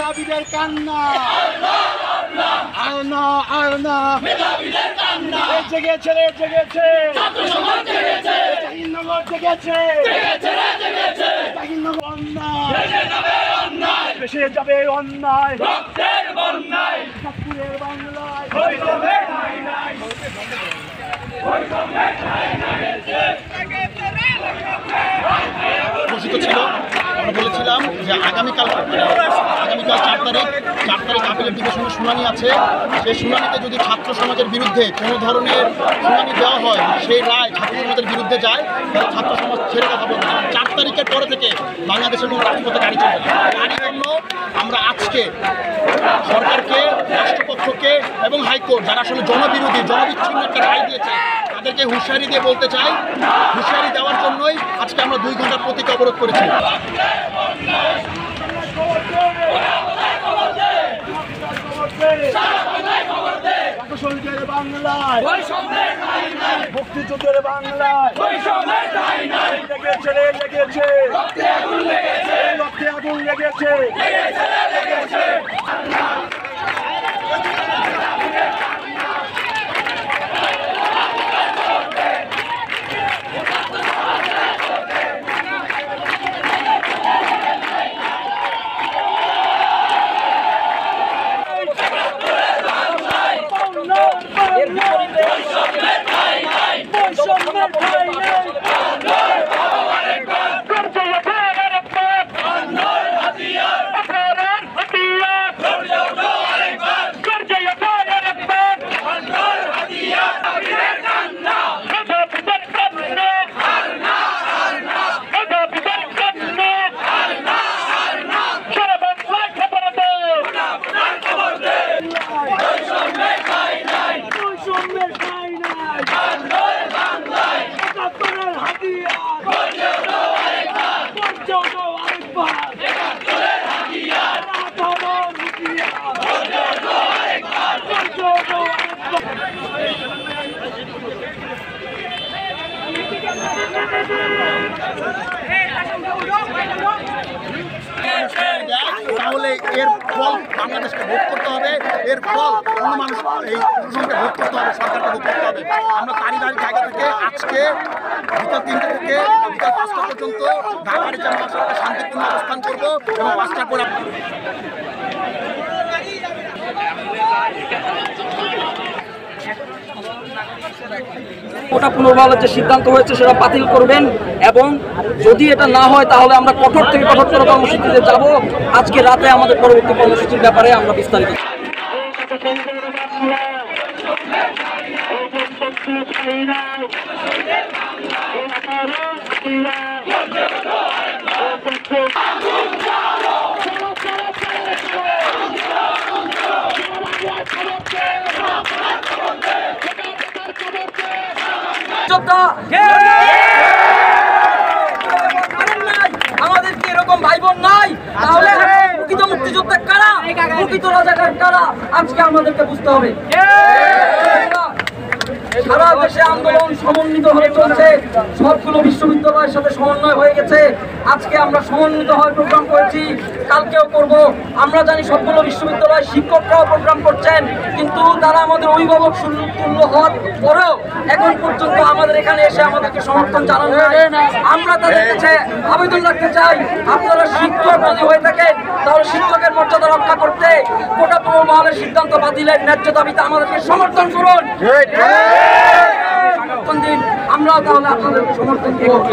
মেধাবীদের কান্না আর না জেগেছে জাহিরনগর জেগেছে জাহিরনগর অন্যায় বেশি যাবে অন্যায় চাঁদপুরের বাংলায় ঘোষিত ছিল। আমরা বলেছিলাম যে আগামীকাল 4 তারিখ আপিলের ডিভিশনের শুনানি আছে। সেই শুনানিতে যদি ছাত্র সমাজের বিরুদ্ধে কোনো ধরনের শুনানি দেওয়া হয়, সেই রায় ছাত্র সমাজের বিরুদ্ধে যায়, তাহলে ছাত্র সমাজ ছেড়ে কথা বলবে। 4 তারিখের পরে থেকে বাংলাদেশের কোনো রাজপথে গাড়ি চলবে না। তারই জন্য আমরা আজকে সরকারকে, রাষ্ট্রপক্ষকে এবং হাইকোর্ট যারা আসলে জনবিরোধী জনবিচ্ছিন্ন একটা রায় দিয়েছে তাদেরকে হুঁশিয়ারি দিয়ে বলতে চাই, হুঁশিয়ারি দেওয়ার জন্যই আজকে আমরা 2 ঘন্টার প্রতীক অবরোধ করেছি। মুক্তিযুদ্ধের বাংলায় রক্তে আগুন লেগেছে তাহলে এর ফল বাংলাদেশকে ভোগ করতে হবে, এর ফল অন্য মানুষ এই প্রশাসনকে ভোগ করতে হবে, সরকারকে ভোগ করতে হবে। আমরা তারই জায়গা থেকে আজকে বিকাল 3টা থেকে বিকাল 5টা পর্যন্ত ঢাকার জামাত শান্তিপূর্ণ অবস্থান করব এবং 5টার পরে ওটা পুনর্বহালের যে সিদ্ধান্ত হয়েছে সেটা বাতিল করবেন এবং যদি এটা না হয় তাহলে আমরা কঠোর থেকে কঠোরতর কর্মসূচিতে যাব। আজকে রাতে আমাদের পরবর্তী কর্মসূচির ব্যাপারে আমরা বিস্তারিত আমাদের কি এরকম ভাই বোন নাই? তাহলে প্রকৃত মুক্তিযোদ্ধা কারা, প্রকৃত রাজাকার কারা, আজকে আমাদেরকে বুঝতে হবে। সারা দেশে আন্দোলন সমন্বিতভাবে চলছে, সবগুলো বিশ্ববিদ্যালয়ের সাথে সমন্বয় হয়ে গেছে। আজকে আমরা সমন্বিতভাবে প্রোগ্রাম করেছি, কালকেও করব। আমরা জানি সবগুলো বিশ্ববিদ্যালয়ের শিক্ষকরাও প্রোগ্রাম করছেন, কিন্তু তারা আমাদের অভিভাবক তুল্য হওয়ার পরেও এখন পর্যন্ত আমাদের এখানে এসে আমাদেরকে সমর্থন জানানো হয়। আমরা তাদের কাছে আবেদন রাখতে চাই, আপনারা শিক্ষক যদি হয়ে থাকেন তাহলে শিক্ষকের মর্যাদা রক্ষা করতে কোটা পুনর্বহালের সিদ্ধান্ত বাতিলের ন্যায্য দাবিতে আমাদেরকে সমর্থন করুন। দিন আমরাও তাহলে আপনাদেরকে সমর্থন করব।